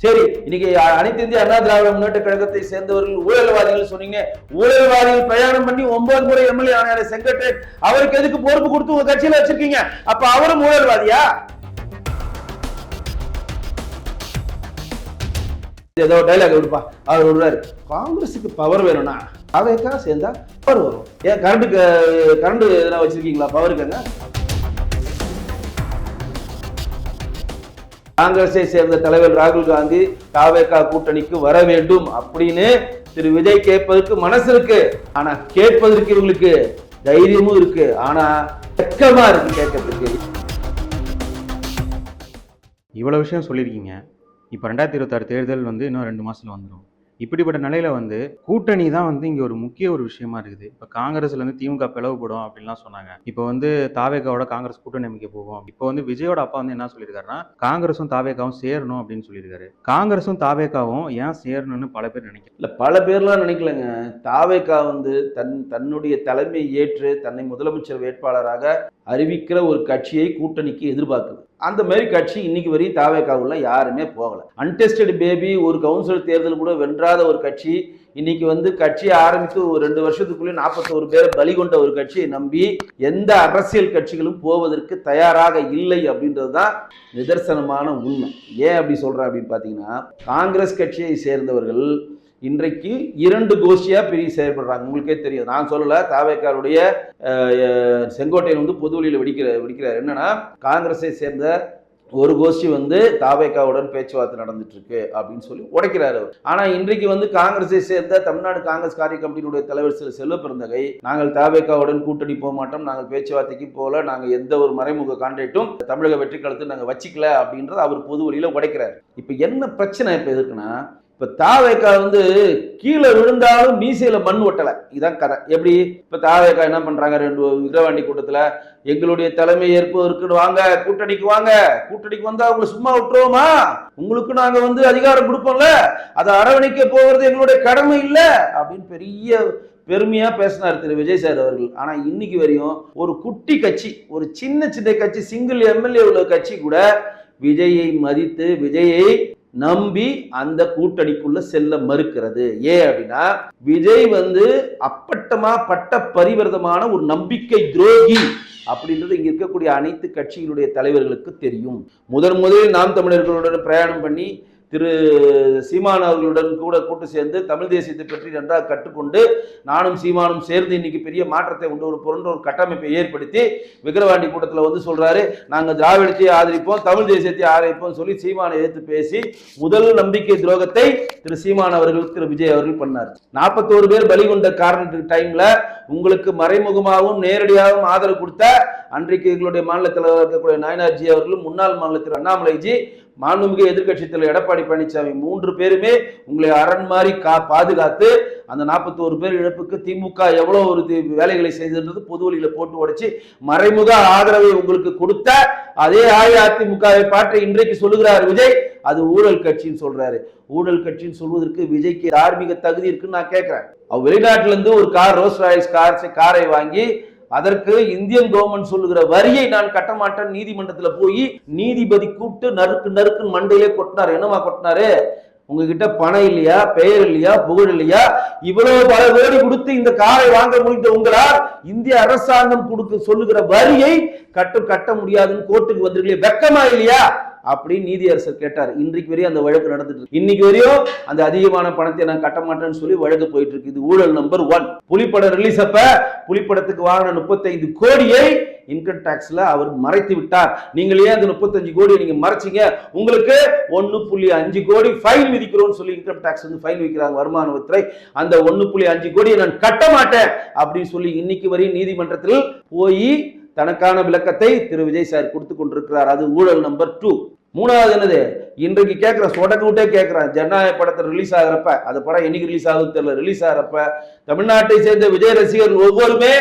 சரி, இன்னைக்கு அனைத்து இந்திய அண்ணா திராவிட முன்னேற்ற கழகத்தை சேர்ந்தவர்கள் ஊழல்வாதிகள் சொன்னீங்க. ஊழல்வாதிகள் பிரயாணம் பண்ணி 9 முறை எம்எல்ஏ ஆனாரு செங்கோட்டையன். அவருக்கு எதுக்கு பொறுப்பு கொடுத்து உங்க கட்சியில வச்சிருக்கீங்க? அப்ப அவரும் ஊழல்வாதியா? ஏதோ டைலாக் விடுப்பா, அவர் விடுறாரு. காங்கிரஸுக்கு பவர் வேணும்னா அவைக்கா சேர்ந்தா பவர் வரும். ஏன் கரண்ட் எதனா வச்சிருக்கீங்களா பவருக்குங்க? காங்கிரஸை சேர்ந்த தலைவர் ராகுல் காந்தி தாவேகா கூட்டணிக்கு வர வேண்டும் அப்படின்னு திரு விஜய் கேட்பதற்கு மனசு இருக்கு. ஆனா கேட்பதற்கு இவங்களுக்கு தைரியமும் இருக்கு. ஆனா வெட்கமா இருக்கு கேட்கறதுக்கு. இவ்வளவு விஷயம் சொல்லியிருக்கீங்க. இப்போ 2026 தேர்தல் இன்னும் 2 மாசத்துல வந்துடும். இப்படிப்பட்ட நிலையில கூட்டணி தான் இங்க ஒரு முக்கிய ஒரு விஷயமா இருக்குது. இப்போ காங்கிரஸ்ல திமுக பிளவுபடும் அப்படின்லாம் சொன்னாங்க. இப்போ தாவேகாவோட காங்கிரஸ் கூட்டணி அமைக்க போகும். இப்போ விஜயோட அப்பா என்ன சொல்லியிருக்காருன்னா, காங்கிரஸும் தாவேகாவும் சேரணும் அப்படின்னு சொல்லியிருக்காரு. காங்கிரஸும் தாவேகாவும் ஏன் சேரணும்னு பல பேர் நினைக்கல. இல்ல, பல பேர்லாம் நினைக்கலங்க. தாவேகா தன்னுடைய தலைமை ஏற்று தன்னை முதலமைச்சர் வேட்பாளராக அறிவிக்கிற ஒரு கட்சியை கூட்டணிக்கு எதிர்பார்க்குது. அந்த மாதிரி கட்சி இன்னைக்கு வரையும் தாவேகாவுல யாருமே போகல. அன்டெஸ்டட் பேபி, ஒரு கவுன்சிலர் தேர்தல் கூட வென்றாத ஒரு கட்சி இன்னைக்கு கட்சியை ஆரம்பித்து ஒரு 2 வருஷத்துக்குள்ளே 41 பேரை பலி கொண்ட ஒரு கட்சியை நம்பி எந்த அரசியல் கட்சிகளும் போவதற்கு தயாராக இல்லை அப்படின்றதுதான் நிதர்சனமான உண்மை. ஏன் அப்படி சொல்றேன் அப்படின்னு பாத்தீங்கன்னா, காங்கிரஸ் கட்சியை சேர்ந்தவர்கள் இன்றைக்கு 2 கோஷ்டியா பிரிவு செயல்படுறாங்க. உங்களுக்கே தெரியும், நான் சொல்லல. தாவேகாவுடைய செங்கோட்டையன் பொதுவெளியில் வெடிக்கிறார். என்னன்னா, காங்கிரஸை சேர்ந்த ஒரு கோஷ்டி தாவேகாவுடன் பேச்சுவார்த்தை நடந்துட்டு இருக்கு அப்படின்னு சொல்லி உடைக்கிறாரு. ஆனா இன்றைக்கு காங்கிரஸை சேர்ந்த தமிழ்நாடு காங்கிரஸ் காரிய கமிட்டியினுடைய தலைவர் செல்வ பெருந்தகை, நாங்கள் தாவேகாவுடன் கூட்டணி போக மாட்டோம், நாங்கள் பேச்சுவார்த்தைக்கு போல, நாங்க எந்த ஒரு மறைமுக கான்ட்ராக்டும் தமிழக வெற்றி கழகத்தை நாங்க வச்சுக்கல அப்படின்றத அவர் பொது வழியில உடைக்கிறார். இப்ப என்ன பிரச்சனை இப்ப எதுக்குன்னா, இப்ப தாவேகா கீழே விழுந்தாலும் மீசையில மண் ஒட்டல. இதான் கதை. எப்படி இப்ப தாவேகா என்ன பண்றாங்க, 2 விக்கிரவாண்டி கூட்டத்துல எங்களுடைய தலைமை ஏற்பதற்கு வாங்க, கூட்டணிக்கு வாங்க, கூட்டணிக்கு வந்தா அவங்களை சும்மா விட்டுருவோமா, உங்களுக்கு நாங்க அதிகாரம் கொடுப்போம்ல, அதை அரவணைக்க போகிறது எங்களுடைய கடமை இல்ல அப்படின்னு பெரிய பெருமையா பேசினார் திரு விஜய் சார் அவர்கள். ஆனா இன்னைக்கு வரையும் ஒரு குட்டி கட்சி, ஒரு சின்ன கட்சி, சிங்கிள் எம்எல்ஏ உள்ள கட்சி கூட விஜயை மதித்து விஜயை நம்பி அந்த கூட்டணிக்குள்ள செல்ல மறுக்கிறது. ஏன் அப்படின்னா, விஜய் அப்பட்டமா பட்ட பரிவர்த்தமான ஒரு நம்பிக்கை துரோகி அப்படின்றது இங்க இருக்கக்கூடிய அனைத்து கட்சிகளுடைய தலைவர்களுக்கு தெரியும். முதலில் நாம் தமிழர்களுடன் பிரயாணம் பண்ணி திரு சீமான் அவர்களுடன் கூட கூட்டு சேர்ந்து தமிழ் தேசியத்தை பற்றி நன்றாக கற்றுக்கொண்டு நானும் சீமானும் சேர்ந்து இன்னைக்கு பெரிய மாற்றத்தை போன்ற ஒரு கட்டமைப்பை ஏற்படுத்தி விக்கிரவாண்டி கூட்டத்தில் சொல்றாரு, நாங்கள் திராவிடத்தை ஆதரிப்போம், தமிழ் தேசியத்தை ஆதரிப்போம் சொல்லி சீமானை எதிர்த்து பேசி முதல் நம்பிக்கை துரோகத்தை திரு சீமான் அவர்கள் திரு விஜய் அவர்கள் பண்ணார். 41 பேர் பலி கொண்ட காரண டைம்ல உங்களுக்கு மறைமுகமாகவும் நேரடியாகவும் ஆதரவு கொடுத்த அன்றைக்கு எங்களுடைய மாநில தலைவர் இருக்கக்கூடிய நாயனார்ஜி அவர்களும், முன்னாள் மாநிலத்தில் அண்ணாமலைஜி, மாண்புமிகு எதிர்கட்சி தலைவர் எடப்பாடி பழனிசாமி 3 பேருமே உங்களை அரண் மாதிரி பாதுகாத்து அந்த 41 பேர் இழப்புக்கு திமுக எவ்வளவு ஒரு வேலைகளை செய்தது பொது வழியில போட்டு உடைச்சு மறைமுக ஆதரவை உங்களுக்கு கொடுத்த அதே அஇஅதிமுகவை பாற்ற இன்றைக்கு சொல்லுகிறார் விஜய், அது ஊழல் கட்சின்னு சொல்றாரு. ஊழல் கட்சின்னு சொல்வதற்கு விஜய்க்கு தார்மீக தகுதி இருக்குன்னு நான் கேட்கிறேன். அவர் வெளிநாட்டுல இருந்து ஒரு ரோல்ஸ் ராய்ஸ் காரை வாங்கி அதற்கு இந்தியன் கவர்மெண்ட் சொல்லுகிற வரியை நான் கட்ட மாட்டேன் நீதிமன்றத்துல போய் நீதிபதி கூப்பிட்டு நறுக்கு மண்டையிலே கொட்டினார். என்னமா கொட்டினாரு? உங்ககிட்ட பணம் இல்லையா, பெயர் இல்லையா, புகழ் இல்லையா, இவ்வளவு பல கோடி கொடுத்து இந்த காரை வாங்க முடிந்த உங்களால் இந்திய அரசாங்கம் கொடுக்க சொல்லுகிற வரியை கட்ட முடியாதுன்னு கோர்ட்டுக்கு வந்திருக்கீங்க, வெக்கமா இல்லையா அப்படின்னு நீதியரசர் கேட்டார். இன்றைக்கு வரையும் அந்த வழக்கு நடந்துட்டு இருக்கு. இன்னைக்கு வரையும் அந்த அதிகமான பணத்தை நான் கட்ட மாட்டேன்னு சொல்லி வழக்கு போயிட்டு இருக்கு. இது ஊழல் நம்பர் 1. புலிப்படம் ரிலீஸ் அப்ப புலிப்படத்துக்கு வாங்கின 35 கோடியை இன்கம் டாக்ஸ்ல அவர் மறைத்து விட்டார். நீங்களே அந்த 35 கோடியை நீங்க மறைச்சிங்க, உங்களுக்கு 1.5 கோடி ஃபைன் விதிக்கிறோம்னு சொல்லி இன்கம் டாக்ஸ் ஃபைன் விதிக்கிறாங்க வருமான வரித்துறை. அந்த 1.5 கோடியை நான் கட்ட மாட்டேன் அப்படின்னு சொல்லி இன்னைக்கு வரையும் நீதிமன்றத்தில் போய் தனக்கான விளக்கத்தை திரு விஜய் சார் கொடுத்து கொண்டிருக்கிறார். அது ஊழல் நம்பர் 2. 3வது என்னது, இன்றைக்கு கேட்கிற சொடக்கூட்டே கேட்கிறேன், ஜனநாயக படத்தை ரிலீஸ் ஆகிறப்ப, அந்த படம் என்னைக்கு ரிலீஸ் ஆகுது தெரியல, ரிலீஸ் ஆகிறப்ப தமிழ்நாட்டை சேர்ந்த விஜய் ரசிகர்கள் ஒவ்வொருமே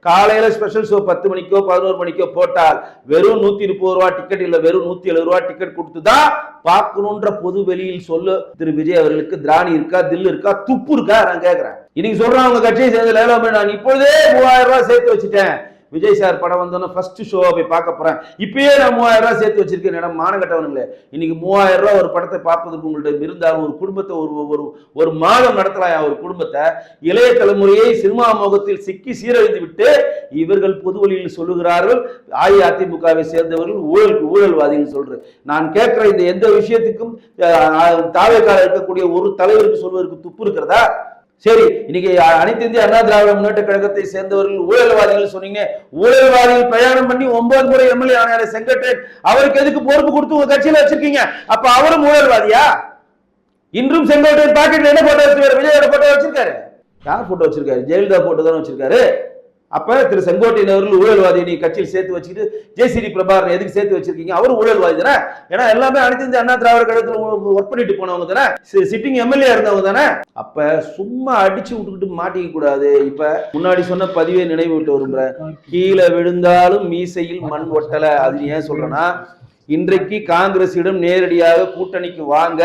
காலையில ஸ்பெஷல் ஷோ 10 மணிக்கோ 11 மணிக்கோ போட்டால் வெறும் 130 ரூபாய் டிக்கெட் இல்ல, வெறும் 170 ரூபாய் டிக்கெட் கொடுத்துதான் பார்க்கணுன்ற பொது வெளியில் சொல்ல திரு விஜய் அவர்களுக்கு திராணி இருக்கா, தில் இருக்கா, துப்பு இருக்கா? நான் கேட்கிறேன். இன்னைக்கு சொல்றேன், அவங்க கட்சியை சேர்ந்த நான் இப்பொழுதே 3000 ரூபாய் சேர்த்து வச்சுட்டேன், விஜய் சார் படம் வந்தோன்னா ஃபர்ஸ்ட் ஷோவை போய் பார்க்க போறேன், இப்பயே நான் 3000 ரூபாய் சேர்த்து வச்சிருக்கேன். இடம் மானகட்டவனுங்களே, இன்னைக்கு 3000 ரூபாய் ஒரு படத்தை பார்ப்பதற்கு உங்கள்ட்ட இருந்தாலும் ஒரு குடும்பத்தை ஒரு மாதம் நடத்தலாம். ஒரு குடும்பத்தை, இளைய தலைமுறையை சினிமா மோகத்தில் சிக்கி சீரழித்து விட்டு இவர்கள் பொது வழியில் சொல்லுகிறார்கள் அஇஅதிமுகவை சேர்ந்தவர்கள் ஊழல்வாதிகள் சொல்றேன். நான் கேட்கிற இந்த எந்த விஷயத்துக்கும் தாவேக்கால இருக்கக்கூடிய ஒரு தலைவருக்கு சொல்வதற்கு துப்பு இருக்கிறதா? சரி, இன்னைக்கு அனைத்து இந்திய அண்ணா திராவிட முன்னேற்ற கழகத்தை சேர்ந்தவர்கள் ஊழல்வாதிகள் சொன்னீங்க. ஊழல்வாதிகள் பிரயாணம் பண்ணி 9 முறை எம்எல்ஏ ஆன செங்கோட்டையன் அவருக்கு எதுக்கு பொறுப்பு கொடுத்து உங்க கட்சியில வச்சிருக்கீங்க? அப்ப அவரும் ஊழல்வாதியா? இன்றும் செங்கோட்டையன் பாக்கெட்ல என்ன போட்டோ வச்சிருக்காரு? விஜயோட போட்டோ வச்சிருக்காரு. யார் போட்டோ வச்சிருக்காரு? ஜெயலலிதா போட்டோ தானே வச்சிருக்காரு. அப்ப திரு செங்கோட்டையன் அவர்கள் ஊழல்வாதி நீ கட்சியில் சேர்த்து வச்சுக்கிட்டு ஜேசிடி பிரபாகரன் எதுக்கு சேர்த்து வச்சிருக்கீங்க? அவரும் ஊழல்வாதி தானே. ஏன்னா எல்லாமே அனைத்து இந்த அண்ணா திராவிட கழகத்தில் ஒர்க் பண்ணிட்டு போனவங்க தானே, சிட்டிங் எம்எல்ஏ இருந்தவங்க தானே. அப்ப சும்மா அடிச்சு விட்டுக்கிட்டு மாட்டிக்க கூடாது. இப்ப முன்னாடி சொன்ன பதிவே நினைவு விட்டு விரும்புறேன், கீழே விழுந்தாலும் மீசையில் மண் ஒட்டல. அது ஏன் சொல்றேன்னா, இன்றைக்கு காங்கிரசிடம் நேரடியாக கூட்டணிக்கு வாங்க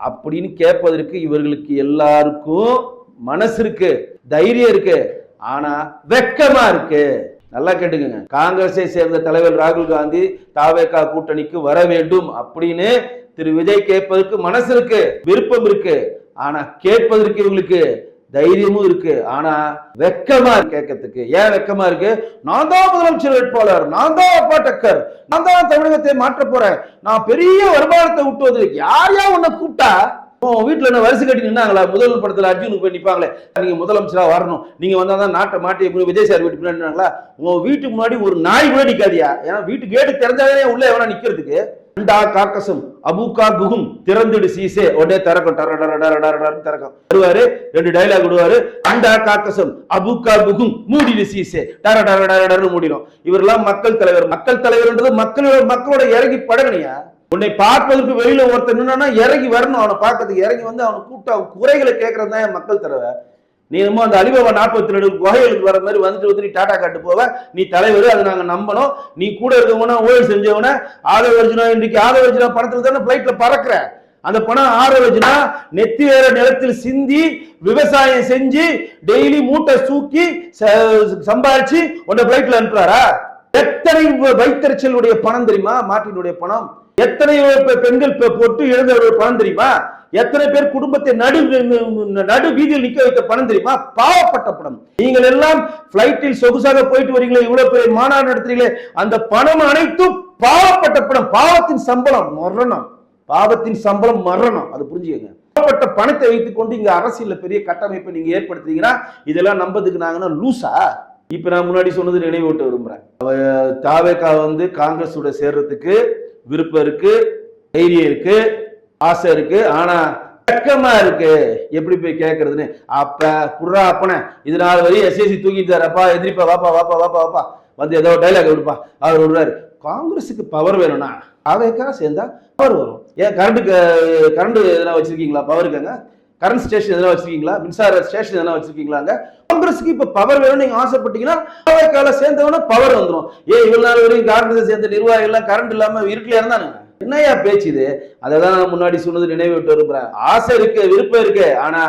அப்படின்னு கேட்பதற்கு இவர்களுக்கு எல்லாருக்கும் மனசு இருக்கு, தைரியம் இருக்கு, ஆனா வெக்கமா இருக்கு. நல்லா கேட்டுக்கங்க, காங்கிரஸை சேர்ந்த தலைவர் ராகுல் காந்தி தாவேகா கூட்டணிக்கு வர வேண்டும் அப்படின்னு திரு விஜய் கேட்பதற்கு மனசு இருக்கு, விருப்பம் இருக்கு, ஆனா கேட்பதற்கு இவங்களுக்கு தைரியமும் இருக்கு. ஆனா வெக்கமா கேட்கறதுக்கு. ஏன் வெக்கமா இருக்கு? நான் தான் முதலமைச்சர் வேட்பாளர், நான் தான் அப்பா டக்கர், நான் தான் தமிழகத்தை மாற்ற போறேன், நான் பெரிய வருமானத்தை விட்டுவது. யாரையா உன்னை கூப்பிட்டா வீட்டுல என்ன வரிசை கட்டி நின்னாங்களா? முதல் படத்துல அர்ஜுனுக்கு போய் நிப்பாங்களே, நீங்க முதலமைச்சரா வரணும், நீங்க வந்தாதான் நாட்டை மாட்டி விஜய் சார் வீட்டுக்கு முன்னாடி உங்க வீட்டுக்கு முன்னாடி ஒரு நாய் கூட நிக்காதியா? ஏன்னா வீட்டு கேட்டு திறந்தாலே உள்ள எவனா நிக்கிறதுக்கு. அண்டா காக்கசம் அபூகா குகும் திறந்துடு சீசே உடனே திறக்கும், திறக்கும் வருவாரு, 2 டைலாக் விடுவாரு. அண்டா காக்கசம் அபூகா குகும் மூடிடு சீசே டர மூடிடும். இவரெல்லாம் மக்கள் தலைவர். மக்கள் தலைவர்ன்றது மக்களோட இறங்கி பழகணியா? உன்னை பார்ப்பதற்கு வெளியில ஒருத்தர் நின்னா இறங்கி வரணும், அவனை பார்க்கறதுக்கு இறங்கி வந்து அவனை கூப்பிட்டு அவன் குறைகளை கேட்கறது தான் மக்கள் தலைவர். நீ என்னமோ அந்த அலிபாபா 42 குகைகளுக்கு வர மாதிரி வந்துட்டு நீ டாடா காட்டு போவ, நீ தலைவர், அதை நாங்க நம்பணும். நீ கூட இருக்கவனா ஊழல் செஞ்சவன ஆதவர்ஜுனா, இன்றைக்கு ஆதவர்ஜுனா பணத்துல தானே பிளைட்ல பறக்குற. அந்த பணம் ஆதவர்ஜுனா நெத்தி வேற நிலத்தில் சிந்தி விவசாயம் செஞ்சு டெய்லி மூட்டை தூக்கி சம்பாரிச்சு உன்னை பிளைட்ல அனுப்புறாரா? எத்தனை வைத்தறிச்சலுடைய பணம் தெரியுமா? மாட்டினுடைய பணம். எத்தனை பெண்கள் போட்டு இழந்தவர்கள் பணம் தெரியுமா? எத்தனை பேர் குடும்பத்தை நடு வீதியில் நிக்க வைத்த பணம் தெரியுமா? பாவப்பட்ட பணம். நீங்கள் எல்லாம் பிளைட்டில் சொகுசாக போயிட்டு வரீங்களே, இவ்வளவு பெரிய மாநாடு நடத்துறீங்களே, அந்த பணம் அனைத்தும் பாவப்பட்ட பணம். பாவத்தின் சம்பளம் மரணம், பாவத்தின் சம்பளம் மரணம். அது புரிஞ்சுக்கங்க. பாவப்பட்ட பணத்தை வைத்துக் கொண்டு இங்க அரசியல்ல பெரிய கட்டமைப்பை நீங்க ஏற்படுத்துறீங்கன்னா இதெல்லாம் நம்பதுக்கு நாங்கன்னா லூசா? இப்ப நான் முன்னாடி சொன்னது நினைவூட்ட விரும்புறேன். தாவேகா காங்கிரஸோட சேர்றதுக்கு விருப்பம் இருக்கு, தைரியம் இருக்கு, ஆசை இருக்கு, ஆனா வெக்கமா இருக்கு. எப்படி போய் கேட்கறதுன்னு. அப்ப புறா அப்பன இது நாள் வரையும் எஸ்எஸ்சி தூக்கிட்டு அப்பா எதிரிப்பா வாப்பா வாப்பா வாப்பா வாப்பா வந்து ஏதோ டைலாக் விடுப்பா. அவர் விடுறாரு. காங்கிரஸுக்கு பவர் வேணும்னா தாவேகா சேர்ந்தா பவர் வரும். ஏன் கரண்ட் எதனா வச்சிருக்கீங்களா? பவருக்குங்க கரண்ட் ஸ்டேஷன் எதனா வச்சிருக்கீங்களா? மின்சார ஸ்டேஷன் எதனா வச்சிருக்கீங்களாங்க? காங்கிரஸுக்கு இப்ப பவர் வேணும்னு நீங்க ஆசைப்பட்டீங்கன்னா தாவேகால சேர்ந்தவன பவர் வந்துடும். இவ்வளவு நாள் வரைக்கும் காங்கிரஸை சேர்ந்த நிர்வாகிகள் எல்லாம் கரண்ட் இல்லாம இருட்டில இருந்தானுங்க. என்னையா பேச்சு இது? அதான் நான் முன்னாடி சொன்னது நினைவு விட்டு விரும்புறேன். ஆசை இருக்கு, விருப்பம் இருக்கு, ஆனா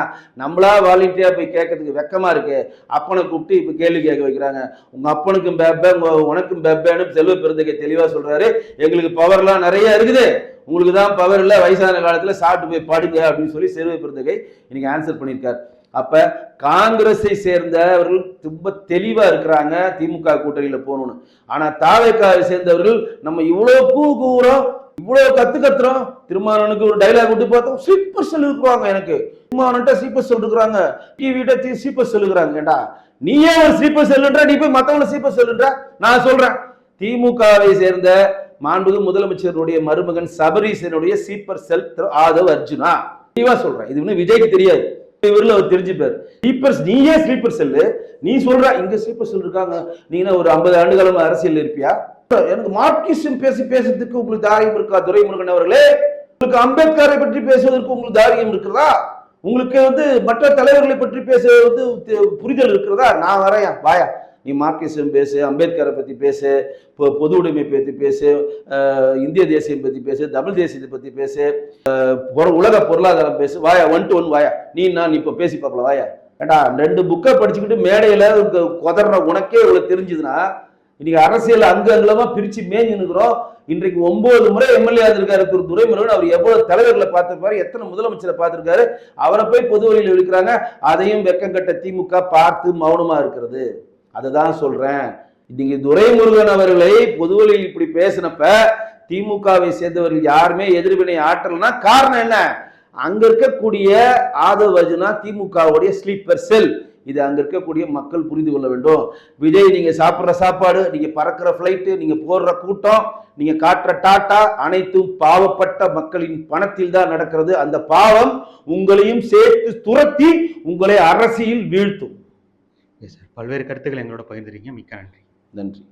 நம்மளா வாலண்டியரா போய் கேட்கறதுக்கு வெக்கமா இருக்கு. அப்பனை கூப்பிட்டு இப்ப கேள்வி கேட்க வைக்கிறாங்க. உங்க அப்பனுக்கும் பேப்ப உனக்கும் பேப்பேன்னு செல்வ பெருந்தகை தெளிவா சொல்றாரு. எங்களுக்கு பவர்லாம் நிறைய இருக்குது, உங்களுக்கு தான் பவர் இல்ல, வயசான காலத்துல சாப்பிட்டு போய் படுங்க அப்படின்னு சொல்லி செல்வ பெருந்தகை இன்னைக்கு ஆன்சர் பண்ணியிருக்காரு. அப்ப காங்கிரஸை சேர்ந்தவர்கள் ரொம்ப தெளிவா இருக்கிறாங்க திமுக கூட்டணியில போகணும்னு. ஆனா தாவேகாவை சேர்ந்தவர்கள் நம்ம இவ்வளவு கூறோம், இவ்வளவு கத்துறோம். திருமாவளவனுக்கு ஒரு டைலாக் விட்டு பார்த்தோம், சீப்பர் செல் இருக்குவாங்க. எனக்கு திருமாவளவன்ட்ட சீப்பர் செல் இருக்கிறாங்க, டிவிட்ட சீப்பர் செல் இருக்கிறாங்க. ஏண்டா நீயே ஒரு சீப்பர் செல்லுன்ற, நீ போய் மத்தவங்கள சீப்பர் செல்லுன்ற? நான் சொல்றேன், திமுகவை சேர்ந்த மாண்புமிகு முதலமைச்சருடைய மருமகன் சபரீசனுடைய சீப்பர் செல் ஆதவ் அர்ஜுனா. தெளிவா சொல்றேன், இது இன்னும் விஜய்க்கு தெரியாது, இவரில் அவர் தெரிஞ்சுப்பார். ஸ்லீப்பர்ஸ் நீயே ஸ்லீப்பர் செல்லு, நீ சொல்ற இங்க ஸ்லீப்பர் செல் இருக்காங்க. நீங்க ஒரு 50 ஆண்டு காலமா அரசியல் இருப்பியா? எனக்கு மார்க்சிசம் பேசுறதுக்கு உங்களுக்கு தாரியம் இருக்கா துரைமுருகன் அவர்களே? உங்களுக்கு அம்பேத்கரை பற்றி பேசுவதற்கு உங்களுக்கு தாரியம் இருக்கிறதா? உங்களுக்கு மற்ற தலைவர்களை பற்றி பேசுவது புரிதல் இருக்கிறதா? நான் வரேன், வாயா, நீ மார்க்சிசம் பேசு, அம்பேத்கரை பத்தி பேசு, பொது உடைமை பத்தி பேசு, இந்திய தேசியம் பத்தி பேசு, தமிழ் தேசியத்தை பத்தி பேசு, உலக பொருளாதாரம் பேசு, வாயா, 1 to 1 வாயா. நீ இப்ப பேசி பார்க்கலாம், வாயா. ஏண்டா 2 புக்கை படிச்சுக்கிட்டு மேடையில கொதற உனக்கே இவ்வளவு தெரிஞ்சதுன்னா இன்னைக்கு அரசியல் அங்கமா பிரிச்சு மேஞ்சுக்கிறோம். இன்றைக்கு 9 முறை எம்எல்ஏ இருக்காரு திரு துரைமுருகன். அவர் எவ்வளவு தலைவர்களை பார்த்திருப்பாரு, எத்தனை முதலமைச்சரை பார்த்திருக்காரு. அவரை போய் பொது வழியில் விழுக்கிறாங்க. அதையும் வெக்கம் கட்ட திமுக பார்த்து மௌனமா இருக்கிறது. அதுதான் சொல்றேன். இன்னைக்கு துரைமுருகன் அவர்களை பொது வழியில் இப்படி பேசினப்ப திமுகவை சேர்ந்தவர்கள் யாருமே எதிர்வினை ஆற்றல்னா காரணம் என்ன? அங்க இருக்கக்கூடிய ஆதவ் அர்ஜுனா திமுகவுடைய ஸ்லீப்பர் செல். இது அங்க இருக்கக்கூடிய மக்கள் புரிந்து கொள்ள வேண்டும். விஜய், நீங்க சாப்பிட்ற சாப்பாடு, நீங்க பறக்கிற பிளைட்டு, நீங்க போடுற கூட்டம், நீங்க காட்டுற டாட்டா அனைத்தும் பாவப்பட்ட மக்களின் பணத்தில் தான் நடக்கிறது. அந்த பாவம் உங்களையும் சேர்த்து துரத்தி உங்களை அரசியல் வீழ்த்தும். பல்வேறு கருத்துக்களை எங்களோட பகிர்ந்துறீங்க. மிக்க நன்றி. நன்றி.